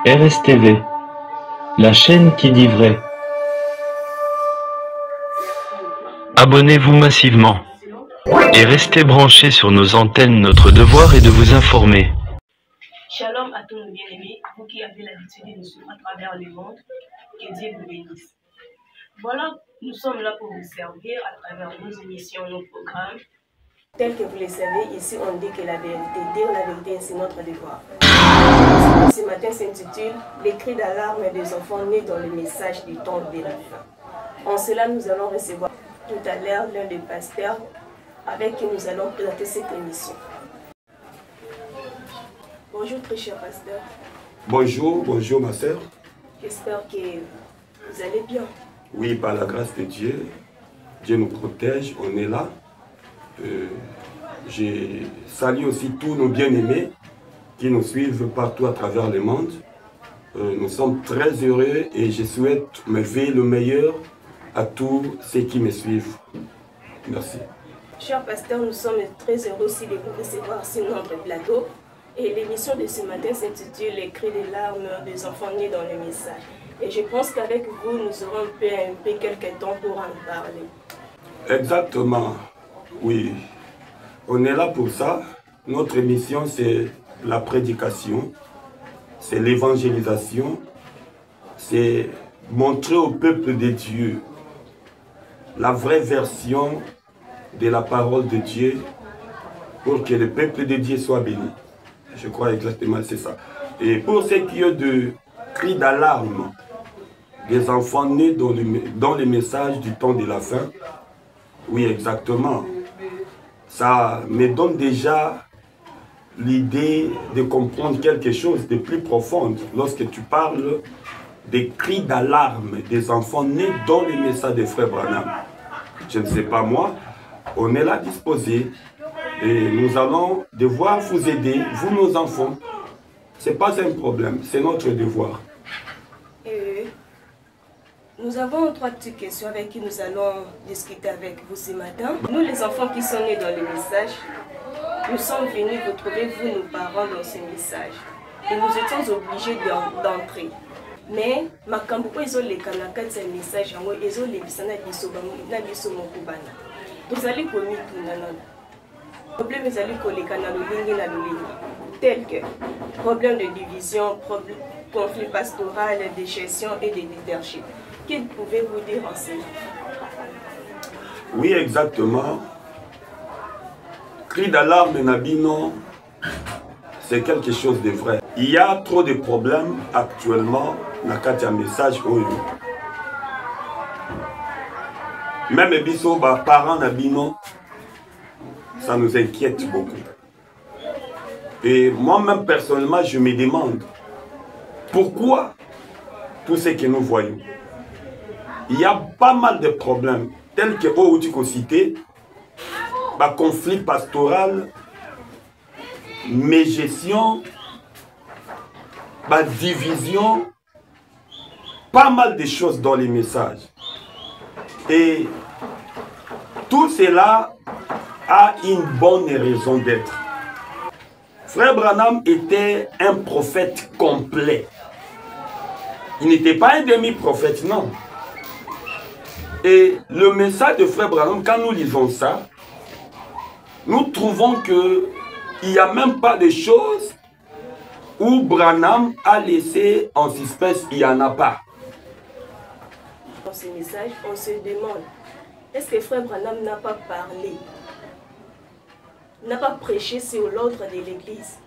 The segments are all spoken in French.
RSTV, la chaîne qui dit vrai. Abonnez-vous massivement et restez branchés sur nos antennes. Notre devoir est de vous informer. Shalom à tous nos bien-aimés, vous qui avez l'habitude de nous suivre à travers le monde, que Dieu vous bénisse. Voilà, nous sommes là pour vous servir à travers nos émissions, nos programmes. Tel que vous le savez, ici on dit que la vérité, dire la vérité, c'est notre devoir. Ce matin s'intitule « Les cris d'alarme des enfants nés dans le message du temps de la fin ». En cela, nous allons recevoir tout à l'heure l'un des pasteurs avec qui nous allons présenter cette émission. Bonjour très cher pasteur. Bonjour, bonjour ma sœur. J'espère que vous allez bien. Oui, par la grâce de Dieu, Dieu nous protège, on est là. Je salue aussi tous nos bien-aimés qui nous suivent partout à travers le monde. Nous sommes très heureux et je souhaite me faire le meilleur à tous ceux qui me suivent. Merci. Cher pasteur, nous sommes très heureux aussi de vous recevoir sur notre plateau. Et l'émission de ce matin s'intitule « Les cris des larmes des enfants nés dans le message ». Et je pense qu'avec vous, nous aurons un peu quelques temps pour en parler. Exactement, oui. On est là pour ça. Notre mission, c'est la prédication, c'est l'évangélisation, c'est montrer au peuple de Dieu la vraie version de la parole de Dieu pour que le peuple de Dieu soit béni. Je crois exactement c'est ça. Et pour ce qui est de cris d'alarme des enfants nés dans les messages du temps de la fin, oui exactement. Ça me donne déjà l'idée de comprendre quelque chose de plus profond lorsque tu parles des cris d'alarme des enfants nés dans les messages de Frère Branham. Je ne sais pas moi, on est là disposé. Et nous allons devoir vous aider, vous nos enfants. Ce n'est pas un problème, c'est notre devoir. Nous avons trois petites questions avec qui nous allons discuter avec vous ce matin. Nous les enfants qui sont nés dans le message, nous sommes venus vous trouver, vous nos parents, dans ce message. Et nous étions obligés d'entrer. Mais, makambuko ils ont les kanakats ce message, ils ont les bisana biso mokubana. Nous allons commis tout nanana. Problème est tel que problème de division, conflit pastoral, de gestion et de leadership. Que pouvez-vous dire en cela? Oui, exactement. Cri d'alarme Nabino, c'est quelque chose de vrai. Il y a trop de problèmes actuellement dans le message. Même biso parents Nabino, ça nous inquiète beaucoup. Et moi-même, personnellement, je me demande pourquoi tout ce que nous voyons. Il y a pas mal de problèmes, tels que au cité, conflit pastoral, mégestion, division, pas mal de choses dans les messages. Et tout cela a une bonne raison d'être. Frère Branham était un prophète complet. Il n'était pas un demi-prophète, non. Et le message de Frère Branham, quand nous lisons ça, nous trouvons qu'il n'y a même pas de choses où Branham a laissé en suspense, il n'y en a pas. Dans ce message, on se demande, est-ce que Frère Branham n'a pas parlé, n'a pas prêché sur l'ordre de l'Église?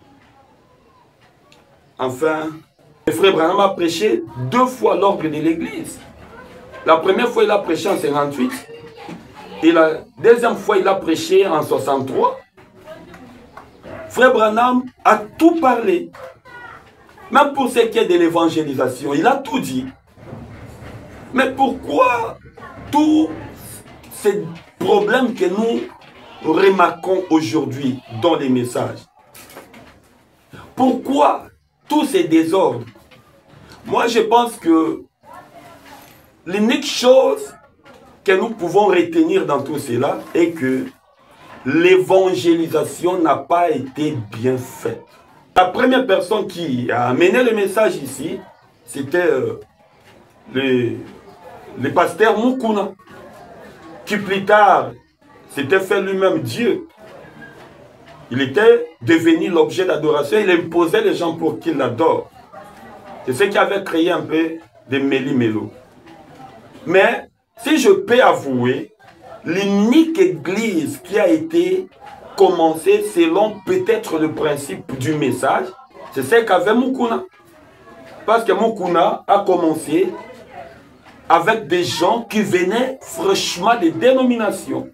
Enfin, le Frère Branham a prêché 2 fois l'ordre de l'Église. La première fois, il a prêché en 58. Et la deuxième fois, il a prêché en 63. Frère Branham a tout parlé. Même pour ce qui est de l'évangélisation, il a tout dit. Mais pourquoi tous ces problèmes que nous remarquons aujourd'hui dans les messages? Pourquoi tous ces désordres? Moi, je pense que l'unique chose que nous pouvons retenir dans tout cela est que l'évangélisation n'a pas été bien faite. La première personne qui a amené le message ici, c'était le pasteur Mukuna, qui plus tard s'était fait lui-même Dieu. Il était devenu l'objet d'adoration, il imposait les gens pour qu'ils l'adorent. C'est ce qui avait créé un peu de méli-mélo. Mais si je peux avouer, l'unique église qui a été commencée selon peut-être le principe du message, c'est celle qu'avait Mukuna. Parce que Mukuna a commencé avec des gens qui venaient fraîchement des dénominations.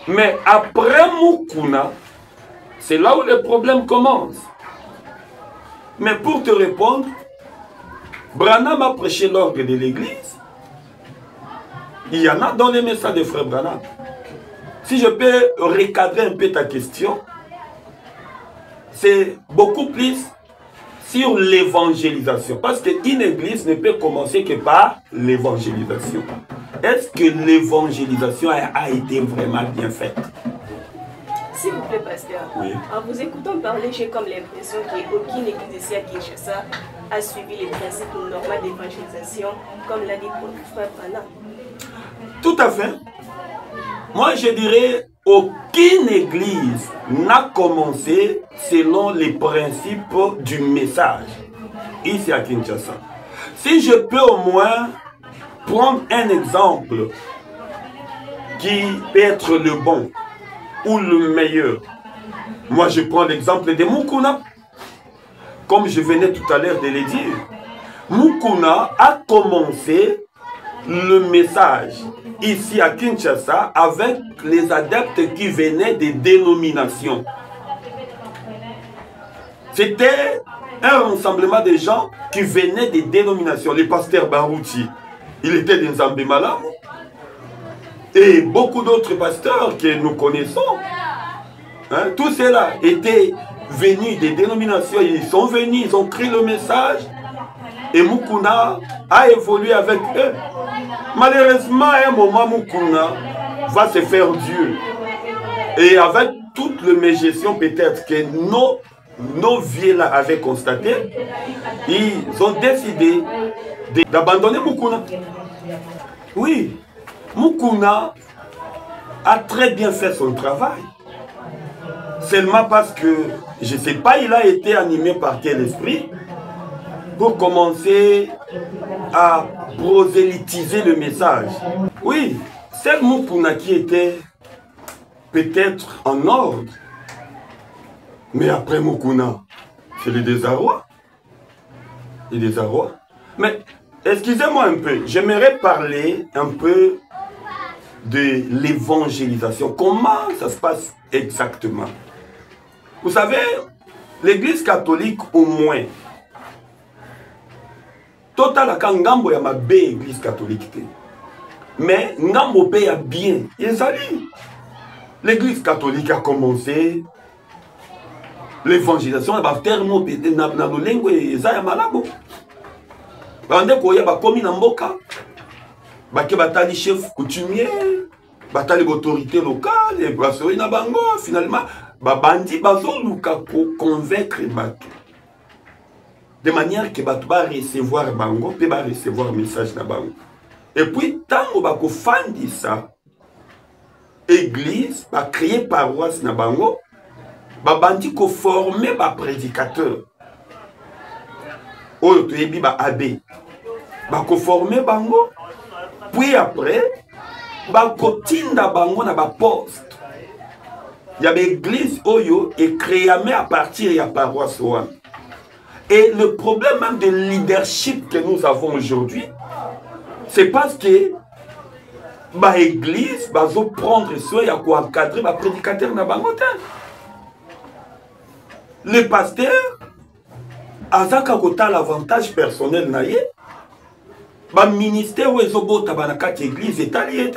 Mais après Mukuna, c'est là où le problème commence. Mais pour te répondre, Branham a prêché l'ordre de l'église. Il y en a dans les messages de frère Branham. Si je peux recadrer un peu ta question, c'est beaucoup plus sur l'évangélisation. Parce qu'une église ne peut commencer que par l'évangélisation. Est-ce que l'évangélisation a été vraiment bien faite? S'il vous plaît, pasteur, oui. En vous écoutant parler, j'ai comme l'impression qu'aucune église ici à Kinshasa a suivi les principes normaux d'évangélisation, comme l'a dit frère Branham. Tout à fait. Moi, je dirais, aucune église n'a commencé selon les principes du message ici à Kinshasa. Si je peux au moins prendre un exemple qui peut être le bon ou le meilleur. Moi, je prends l'exemple de Mukuna. Comme je venais tout à l'heure de le dire, Mukuna a commencé le message ici à Kinshasa avec les adeptes qui venaient des dénominations. C'était un rassemblement de gens qui venaient des dénominations. Le pasteur Barouti, il était de Nzambe Malamu. Et beaucoup d'autres pasteurs que nous connaissons, hein, tous ceux-là étaient venus des dénominations, ils sont venus, ils ont créé le message, et Mukuna a évolué avec eux. Malheureusement, à un moment, Mukuna va se faire Dieu. Et avec toute la mégestion peut-être que nos vieux là avaient constaté, ils ont décidé d'abandonner Mukuna. Oui. Mukuna a très bien fait son travail. Seulement parce que, je ne sais pas, il a été animé par quel esprit pour commencer à prosélytiser le message. Oui, c'est Mukuna qui était peut-être en ordre. Mais après Mukuna, c'est le désarroi. Le désarroi. Mais, excusez-moi un peu, j'aimerais parler un peu de l'évangélisation. Comment ça se passe exactement? Vous savez, l'église catholique au moins, total à ngambo ya mabe église catholique. Mais ngambo pe ya bien. L'église catholique a commencé l'évangélisation na terme na lolengo ezaya malabo. Bande koya ba komi na mboka. Bake batali chef coutumier, batali autorité locale, et brasserie na bango, finalement, babandi bazoluka pour convaincre bato. De manière que bato va recevoir bango, pe va recevoir message na bango. Et puis, tango bako fandi ça, église, ba créer paroisse na bango, babandi ko former ba prédicateur. Oyo toyebi ba abbé. Bako former bango. Puis après, bakotinda bango na ba poste. Il y a des églises oyo et créées à partir de la paroisse. Et le problème même de leadership que nous avons aujourd'hui, c'est parce que ba église bazo prendre soin ya ko encadrer ba prédicateur na bango te. Le pasteur azaka kota l'avantage personnel na ye. Le ministère où ils ont beau tabac église est allié.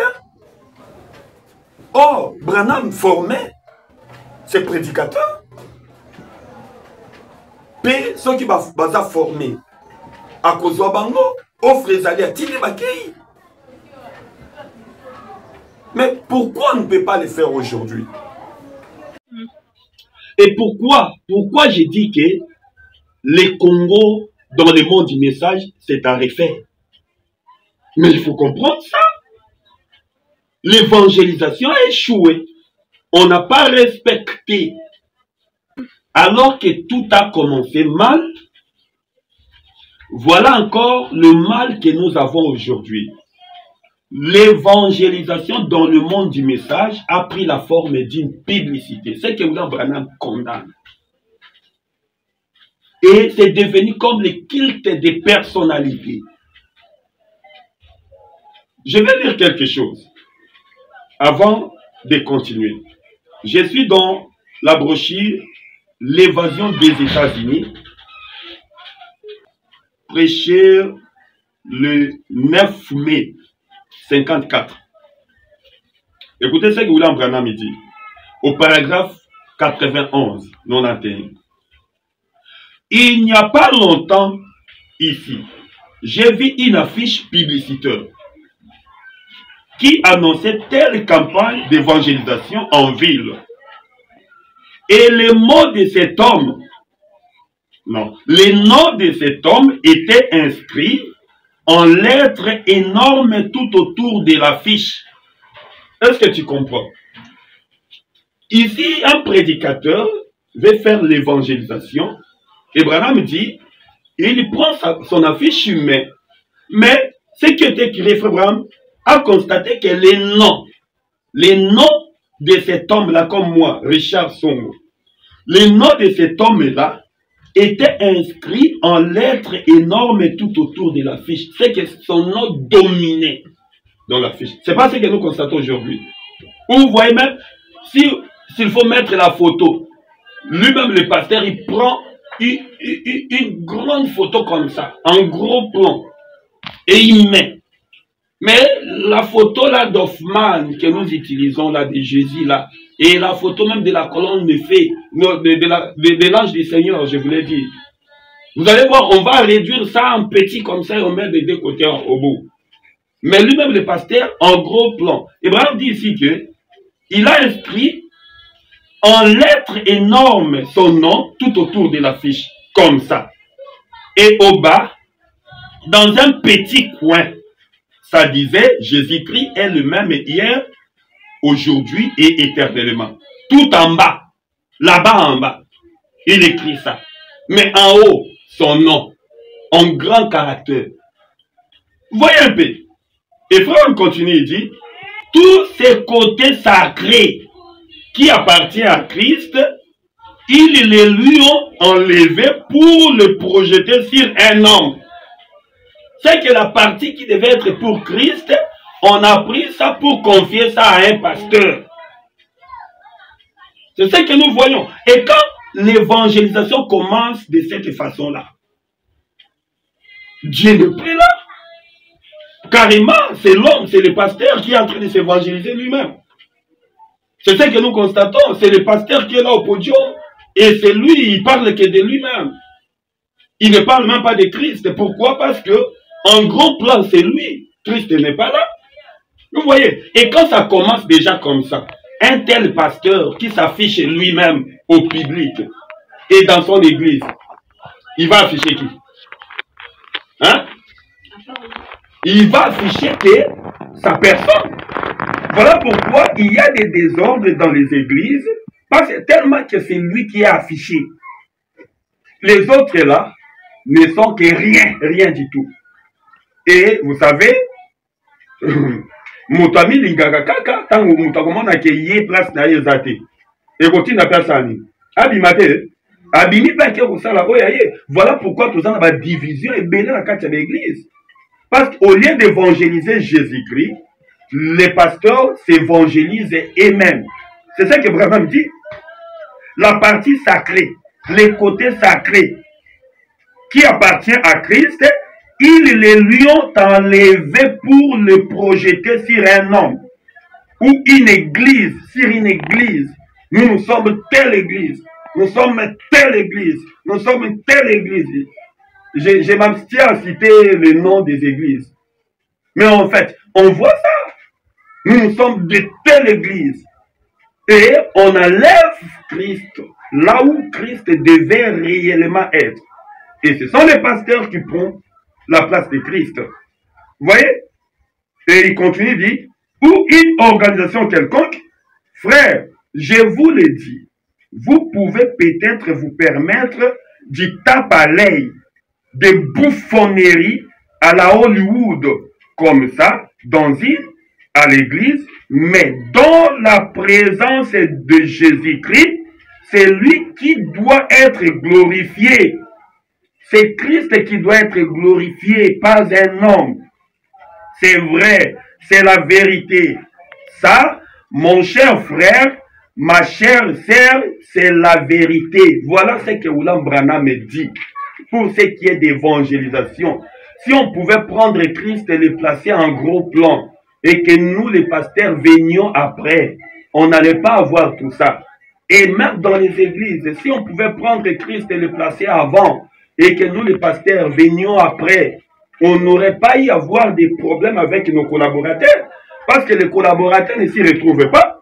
Oh, Branham formait ses prédicateurs. Puis ceux qui vont former à cause de Bango, offre les alliés à Tili Bakei. Mais pourquoi on ne peut pas le faire aujourd'hui? Et pourquoi j'ai dit que les Congos, dans le monde du message, c'est à refaire? Mais il faut comprendre ça. L'évangélisation a échoué. On n'a pas respecté. Alors que tout a commencé mal, voilà encore le mal que nous avons aujourd'hui. L'évangélisation dans le monde du message a pris la forme d'une publicité. C'est ce que William Branham condamne. Et c'est devenu comme le culte des personnalités. Je vais dire quelque chose avant de continuer. Je suis dans la brochure L'évasion des États-Unis, prêché le 9 mai 54. Écoutez ce que William Branham dit au paragraphe 91, 91. Il n'y a pas longtemps ici, j'ai vu une affiche publicitaire qui annonçait telle campagne d'évangélisation en ville. Et le mot de cet homme, non, les noms de cet homme étaient inscrits en lettres énormes tout autour de l'affiche. Est-ce que tu comprends? Ici, un prédicateur veut faire l'évangélisation. Et Branham dit, il prend son affiche humaine. Mais ce qui était écrit, Frère Branham a constaté que les noms de cet homme-là, comme moi, Richard Songo, les noms de cet homme-là étaient inscrits en lettres énormes tout autour de l'affiche. C'est que son nom dominait dans l'affiche. C'est pas ce que nous constatons aujourd'hui. Vous voyez même, s'il faut mettre la photo, lui-même le pasteur, il prend une grande photo comme ça, en gros plan, et il met. Mais la photo là d'Hoffman que nous utilisons là, de Jésus là, et la photo même de la colonne de fée, de l'ange du Seigneur, je voulais dire. Vous allez voir, on va réduire ça en petit comme ça et on met des deux côtés au bout. Mais lui-même le pasteur, en gros plan. Abraham dit ici que il a inscrit en lettres énormes son nom tout autour de l'affiche, comme ça. Et au bas, dans un petit coin, ça disait Jésus-Christ est le même hier, aujourd'hui et éternellement. Tout en bas, là-bas en bas, il écrit ça. Mais en haut, son nom, en grand caractère. Voyez un peu. Et frère, on continue, il dit, tous ces côtés sacrés qui appartiennent à Christ, ils les lui ont enlevé pour le projeter sur un homme. C'est que la partie qui devait être pour Christ, on a pris ça pour confier ça à un pasteur. C'est ce que nous voyons. Et quand l'évangélisation commence de cette façon-là, Dieu n'est plus là. Carrément, c'est l'homme, c'est le pasteur qui est en train de s'évangéliser lui-même. C'est ce que nous constatons. C'est le pasteur qui est là au podium. Et c'est lui, il parle que de lui-même. Il ne parle même pas de Christ. Pourquoi? Parce que, en gros plan, c'est lui. Christ n'est pas là. Vous voyez? Et quand ça commence déjà comme ça, un tel pasteur qui s'affiche lui-même au public et dans son église, il va afficher qui? Hein? Il va afficher que sa personne. Voilà pourquoi il y a des désordres dans les églises, parce que tellement que c'est lui qui est affiché. Les autres là ne sont que rien du tout. Et vous savez, Mutami Lingakaka, tant que Mutakomon a créé place na yezate. Et continue à faire ça. Abimate, abimi pas que vous savez, voilà pourquoi tout ça a une division et bénin la carte de l'église. Parce qu'au lieu d'évangéliser Jésus-Christ, les pasteurs s'évangélisent eux-mêmes. C'est ça que Branham dit. La partie sacrée, les côtés sacrés qui appartient à Christ, ils les lui ont enlevé pour le projeter sur un homme ou une église, sur une église. Nous sommes telle église, nous sommes telle église, nous sommes telle église. Je m'abstiens à citer le nom des églises. Mais en fait, on voit ça. Nous sommes de telle église. Et on enlève Christ, là où Christ devait réellement être. Et ce sont les pasteurs qui prennent la place de Christ. Vous voyez? Et il continue, il dit, ou une organisation quelconque, frère, je vous le dis, vous pouvez peut-être vous permettre du tape à l'œil, des bouffonneries à la Hollywood, comme ça, à l'église, mais dans la présence de Jésus-Christ, c'est lui qui doit être glorifié. C'est Christ qui doit être glorifié, pas un homme. C'est vrai, c'est la vérité. Ça, mon cher frère, ma chère sœur, c'est la vérité. Voilà ce que William Branham dit. Pour ce qui est d'évangélisation, si on pouvait prendre Christ et le placer en gros plan, et que nous, les pasteurs, venions après, on n'allait pas avoir tout ça. Et même dans les églises, si on pouvait prendre Christ et le placer avant, et que nous, les pasteurs, venions après, on n'aurait pas eu à avoir des problèmes avec nos collaborateurs, parce que les collaborateurs ne s'y retrouvent pas.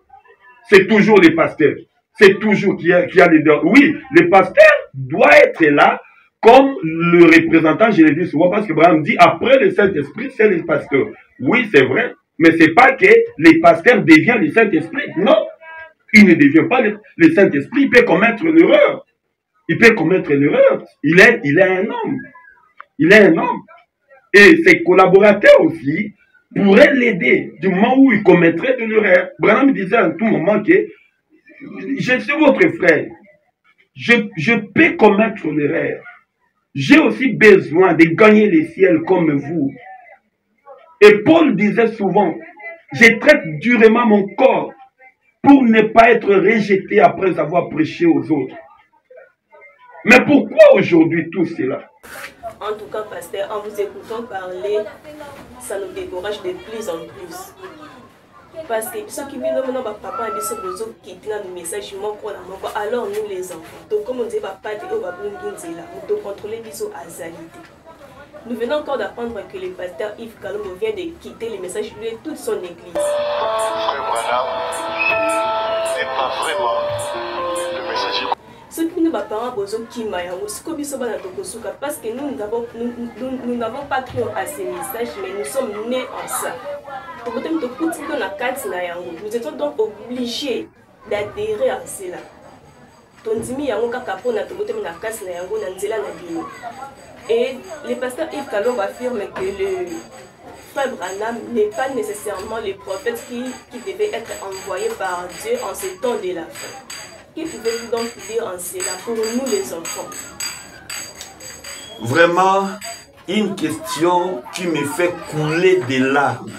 C'est toujours les pasteurs. C'est toujours qui a les... Oui, le pasteur doit être là comme le représentant, je l'ai dit souvent, parce que Branham dit, après le Saint-Esprit, c'est les pasteurs. Oui, c'est vrai, mais c'est pas que les pasteurs deviennent le Saint-Esprit. Non, il ne devient pas le Saint-Esprit, il peut commettre l'erreur. Il peut commettre l'erreur. Il est un homme. Il est un homme. Et ses collaborateurs aussi pourraient l'aider du moment où il commettrait de l'erreur. Branham disait à tout moment que je suis votre frère. Je peux commettre l'erreur. J'ai aussi besoin de gagner les ciels comme vous. Et Paul disait souvent, je traite durement mon corps pour ne pas être rejeté après avoir prêché aux autres. Mais pourquoi aujourd'hui tout cela? En tout cas, pasteur, en vous écoutant parler, ça nous décourage de plus en plus. Parce que ceux qui viennent maintenant, papa a dit ce besoin qui tient le message, alors nous les enfants. Donc, comme on dit, papa, nous contrôler bisous à Zalité. Nous venons encore d'apprendre que le pasteur Yves Kalombo vient de quitter le message de toute son église. C'est pas vraiment le message. Ce qui nous parents besoin qui m'a parce que nous n'avons pas cru à ces messages, mais nous sommes nés en ça. Nous étions donc obligés d'adhérer à cela. Et le pasteur Yves Kalombo affirme que le frère Branham n'est pas nécessairement le prophète qui devait être envoyé par Dieu en ce temps de la fin. Que pouvez-vous donc dire en cela pour nous les enfants? Vraiment, une question qui me fait couler des larmes.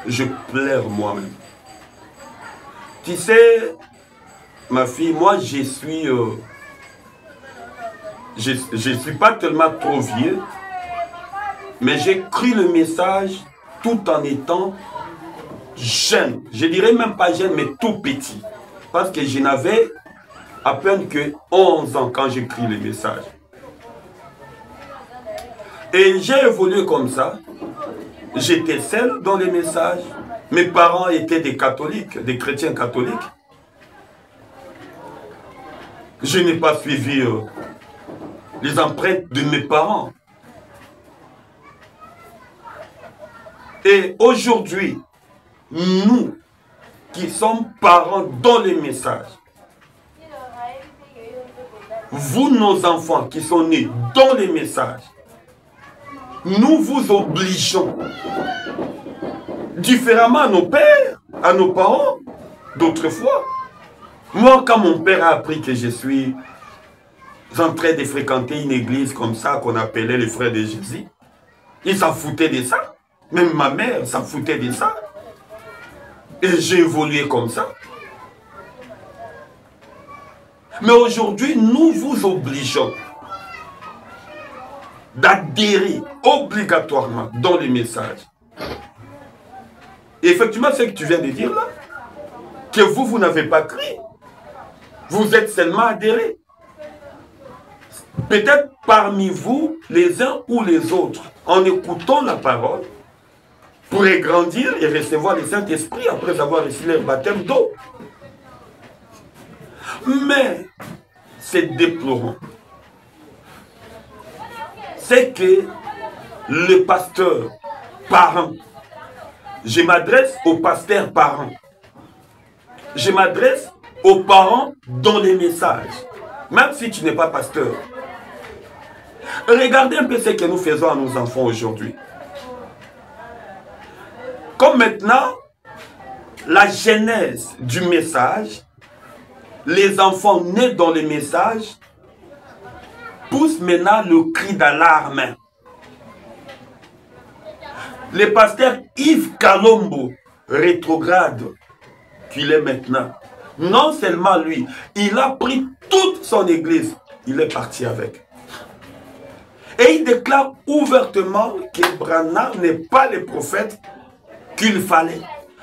Je pleure moi-même. Tu sais, ma fille, moi je suis pas tellement trop vieux, mais j'ai cru le message tout en étant jeune. Je dirais même pas jeune, mais tout petit. Parce que je n'avais à peine que 11 ans quand j'écris le message. Et j'ai évolué comme ça. J'étais seul dans les messages. Mes parents étaient des catholiques, des chrétiens catholiques. Je n'ai pas suivi les empreintes de mes parents. Et aujourd'hui, nous qui sommes parents dans les messages, vous, nos enfants qui sont nés dans les messages, nous vous obligeons différemment à nos pères, à nos parents d'autrefois. Moi, quand mon père a appris que je suis en train de fréquenter une église comme ça qu'on appelait les frères de Jésus, il s'en foutait de ça. Même ma mère s'en foutait de ça. Et j'ai évolué comme ça. Mais aujourd'hui, nous vous obligeons d'adhérer obligatoirement dans les messages. Et effectivement, ce que tu viens de dire là, que vous n'avez pas cru. Vous êtes seulement adhérés. Peut-être parmi vous, les uns ou les autres, en écoutant la parole, pourraient grandir et recevoir le Saint-Esprit après avoir reçu leur baptême d'eau. Mais c'est déplorant. C'est que le pasteur parent, je m'adresse aux pasteurs parents, je m'adresse aux parents dans les messages, même si tu n'es pas pasteur. Regardez un peu ce que nous faisons à nos enfants aujourd'hui. Comme maintenant, la genèse du message, les enfants nés dans le message poussent maintenant le cri d'alarme. Le pasteur Yves Kalombo, rétrograde qu'il est maintenant, non seulement lui, il a pris toute son église, il est parti avec. Et il déclare ouvertement que Branham n'est pas le prophète qu'il fallait.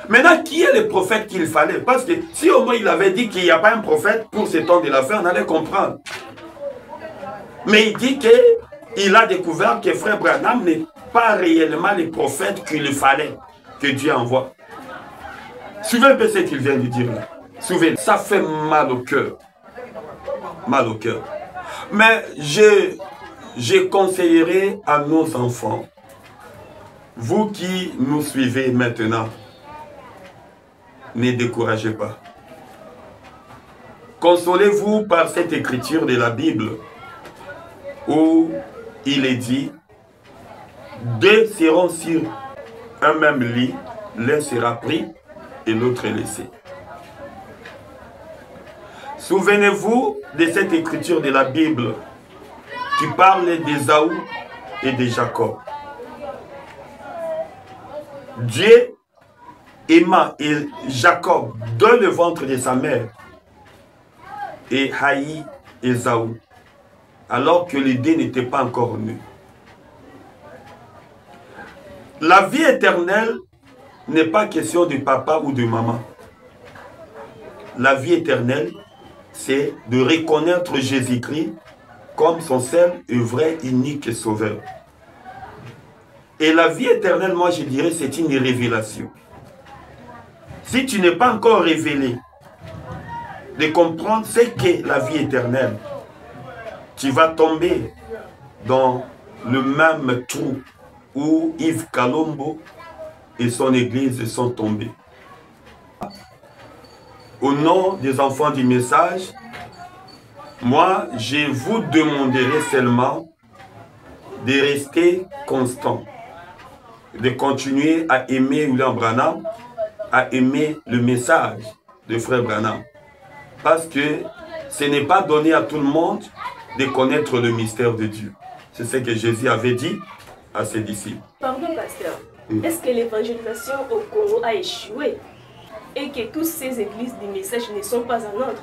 Maintenant, qui est le prophète qu'il fallait? Parce que si au moins il avait dit qu'il n'y a pas un prophète pour ce temps de la fin, on allait comprendre. Mais il dit qu'il a découvert que frère Branham n'est pas réellement le prophète qu'il fallait que Dieu envoie. Suivez un peu ce qu'il vient de dire là. Suivez, ça fait mal au cœur. Mal au cœur. Mais je conseillerais à nos enfants, vous qui nous suivez maintenant, ne découragez pas. Consolez-vous par cette écriture de la Bible où il est dit, deux seront sur un même lit, l'un sera pris et l'autre laissé. Souvenez-vous de cette écriture de la Bible qui parle d'Ésaü et de Jacob. Dieu aima Jacob dans le ventre de sa mère et haït Ésaü alors que les deux n'étaient pas encore nés. La vie éternelle n'est pas question de papa ou de maman. La vie éternelle, c'est de reconnaître Jésus-Christ comme son seul et vrai unique sauveur. Et la vie éternelle, moi je dirais, c'est une révélation. Si tu n'es pas encore révélé de comprendre ce qu'est la vie éternelle, tu vas tomber dans le même trou où Yves Kalombo et son église sont tombés. Au nom des enfants du message, moi, je vous demanderai seulement de rester constant, de continuer à aimer William Branham, à aimer le message de frère Branham. Parce que ce n'est pas donné à tout le monde de connaître le mystère de Dieu. C'est ce que Jésus avait dit à ses disciples. Pardon, pasteur. Est-ce que l'évangélisation au Congo a échoué et que toutes ces églises du message ne sont pas en ordre?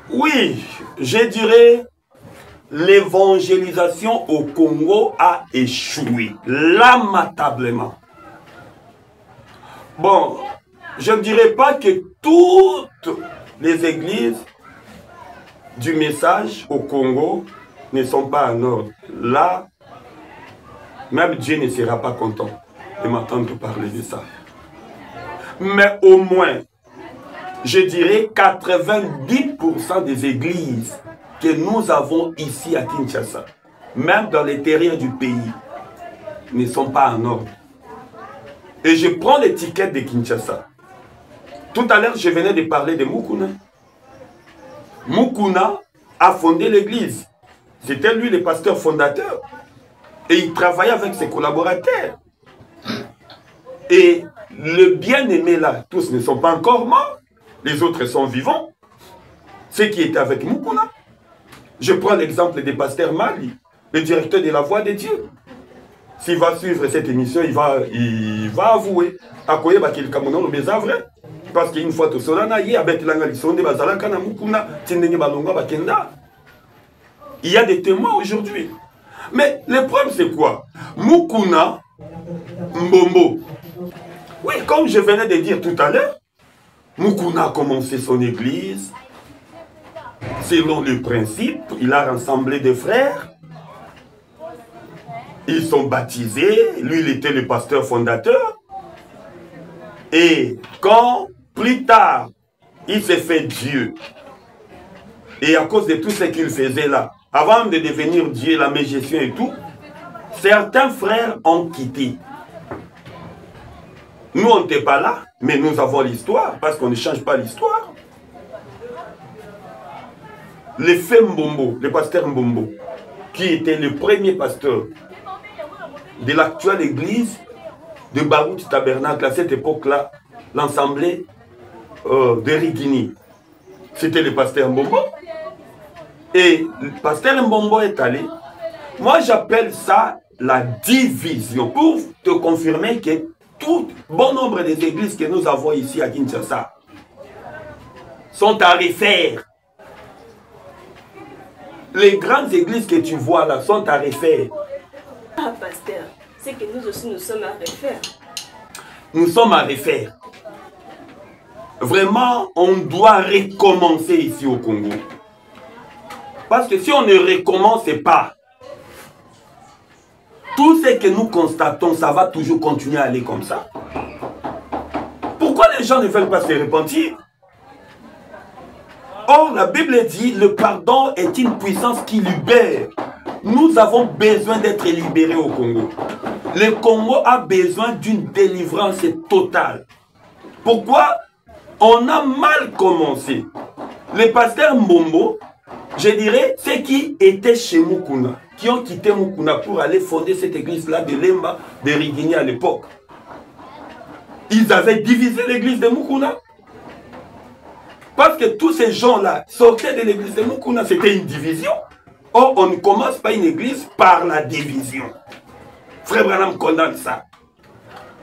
Oui, je dirais l'évangélisation au Congo a échoué, lamentablement. Bon, je ne dirais pas que toutes les églises du message au Congo ne sont pas en ordre. Là, même Dieu ne sera pas content de m'entendre parler de ça. Mais au moins, je dirais 90% des églises que nous avons ici à Kinshasa, même dans l'intérieur du pays, ne sont pas en ordre. Et je prends l'étiquette de Kinshasa. Tout à l'heure, je venais de parler de Mukuna. Mukuna a fondé l'église. C'était lui le pasteur fondateur. Et il travaillait avec ses collaborateurs. Et le bien-aimé là, tous ne sont pas encore morts. Les autres sont vivants. Ceux qui étaient avec Mukuna. Je prends l'exemple des pasteurs Mali, le directeur de la Voix de Dieu. S'il va suivre cette émission, il va avouer. Parce qu'une fois tout cela, il y a des témoins aujourd'hui. Mais le problème c'est quoi? Mukuna Mbombo. Oui, comme je venais de dire tout à l'heure, Mukuna a commencé son église. Selon le principe, il a rassemblé des frères. Ils sont baptisés. Lui, il était le pasteur fondateur. Et quand, plus tard, il s'est fait Dieu Et à cause de tout ce qu'il faisait là, avant de devenir Dieu, la magicien et tout, certains frères ont quitté. Nous, on n'était pas là, mais nous avons l'histoire, parce qu'on ne change pas l'histoire. Le fait Mbombo, le pasteur Mbombo, qui était le premier pasteur de l'actuelle église de Barout Tabernacle, à cette époque-là, l'assemblée de Rigini. C'était le pasteur Mbombo. Et le pasteur Mbombo est allé. Moi, j'appelle ça la division, pour te confirmer que tout bon nombre des églises que nous avons ici à Kinshasa sont à refaire. Les grandes églises que tu vois là sont à refaire. Ah, pasteur, c'est que nous aussi nous sommes à refaire. Nous sommes à refaire. Vraiment, on doit recommencer ici au Congo. Parce que si on ne recommence pas, tout ce que nous constatons, ça va toujours continuer à aller comme ça. Pourquoi les gens ne veulent pas se repentir? Or, la Bible dit, le pardon est une puissance qui libère. Nous avons besoin d'être libérés au Congo. Le Congo a besoin d'une délivrance totale. Pourquoi? On a mal commencé. Les pasteurs Mbombo, je dirais, ceux qui étaient chez Mukuna, qui ont quitté Mukuna pour aller fonder cette église-là de Lemba, de Rigini à l'époque. Ils avaient divisé l'église de Mukuna. Parce que tous ces gens-là sortaient de l'église de Mukuna, c'était une division. Or, on ne commence pas une église par la division. Frère Branham condamne ça.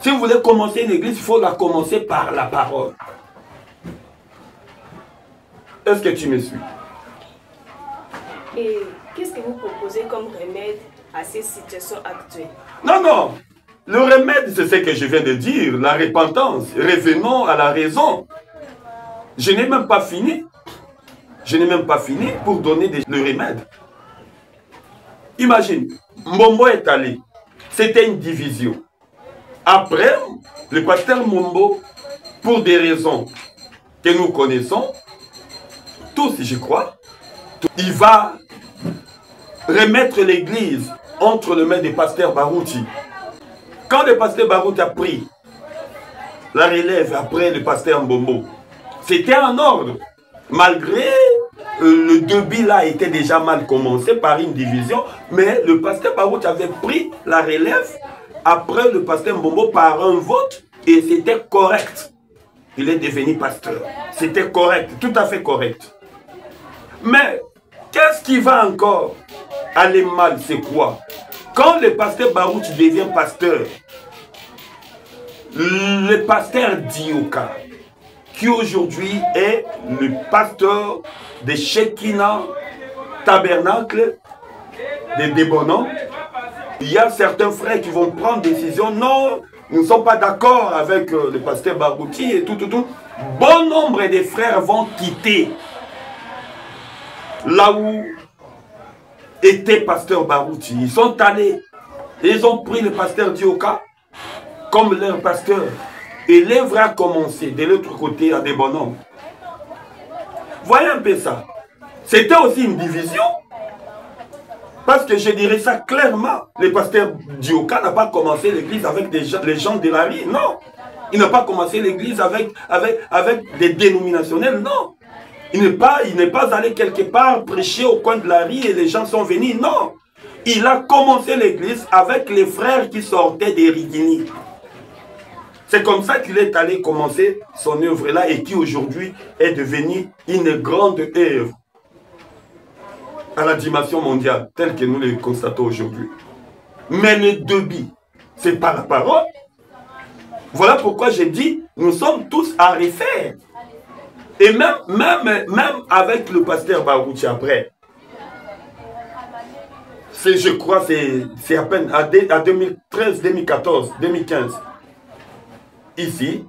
Si vous voulez commencer une église, il faut la commencer par la parole. Est-ce que tu me suis? Et qu'est-ce que vous proposez comme remède à ces situations actuelles? Non, non. Le remède, c'est ce que je viens de dire, la repentance. Revenons à la raison. Je n'ai même pas fini. Je n'ai même pas fini pour donner le remède. Imagine, Mbombo est allé. C'était une division. Après, le pasteur Mbombo, pour des raisons que nous connaissons, tous, je crois, il va remettre l'église entre les mains des pasteurs Barouti. Quand le pasteur Barouti a pris la relève après le pasteur Mbombo, c'était en ordre. Malgré le début là était déjà mal commencé par une division, mais le pasteur Barouti avait pris la relève après le pasteur Mbombo par un vote et c'était correct. Il est devenu pasteur. C'était correct, tout à fait correct. Mais qu'est-ce qui va encore aller mal? C'est quoi? Quand le pasteur Barouti devient pasteur, le pasteur Dioka, qui aujourd'hui est le pasteur de Shekinah Tabernacle de Debono, il y a certains frères qui vont prendre décision. Non, nous ne sommes pas d'accord avec le pasteur Barouti et tout. Bon nombre de frères vont quitter là où était pasteur Barouti. Ils sont allés, ils ont pris le pasteur Dioka comme leur pasteur. Et l'œuvre a commencé de l'autre côté à des bonhommes. Voyez un peu ça. C'était aussi une division. Parce que je dirais ça clairement. Le pasteur Dioka n'a pas commencé l'église avec les gens de la rue. Non. Il n'a pas commencé l'église avec des dénominationnels. Non. Il n'est pas allé quelque part prêcher au coin de la rue et les gens sont venus. Non. Il a commencé l'église avec les frères qui sortaient des Rigini. C'est comme ça qu'il est allé commencer son œuvre-là et qui aujourd'hui est devenue une grande œuvre à la dimension mondiale, telle que nous le constatons aujourd'hui. Mais le début, c'est pas la parole. Voilà pourquoi j'ai dit, nous sommes tous à refaire. Et même avec le pasteur Barouti après, je crois c'est à peine à 2013, 2014, 2015. Ici,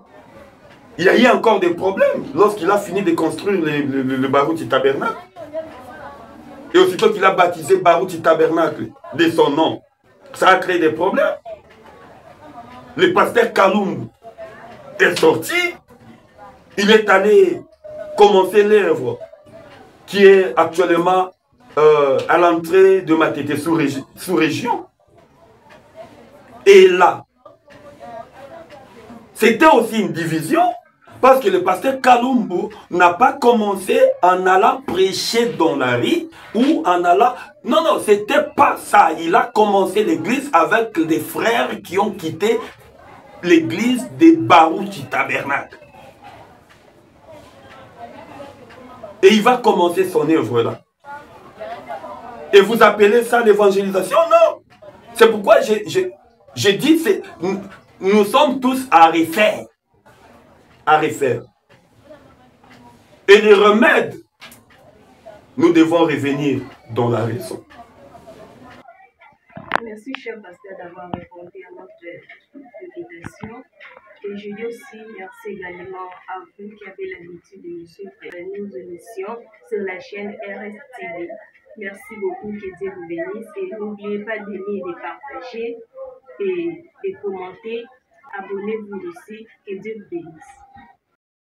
il y a eu encore des problèmes lorsqu'il a fini de construire le Barouti Tabernacle. Et aussitôt qu'il a baptisé Barouti Tabernacle de son nom, ça a créé des problèmes. Le pasteur Kalumbu est sorti, il est allé commencer l'œuvre qui est actuellement à l'entrée de Matete sous-région. Et là, c'était aussi une division, parce que le pasteur Kalumbu n'a pas commencé en allant prêcher dans la rue ou en allant... Non, non, c'était pas ça. Il a commencé l'église avec des frères qui ont quitté l'église des Barouchi Tabernacle. Et il va commencer son œuvre là. Et vous appelez ça l'évangélisation? Non. C'est pourquoi j'ai dit, nous sommes tous à refaire. À refaire. Et les remèdes, nous devons revenir dans la raison. Merci, cher pasteur, d'avoir répondu à notre invitation. Et je dis aussi merci également à vous qui avez l'habitude de nous suivre nos émissions sur la chaîne RSTV. Merci beaucoup, que Dieu vous bénisse. Et n'oubliez pas d'aimer, de partager et de commenter. Abonnez-vous aussi, que Dieu vous bénisse.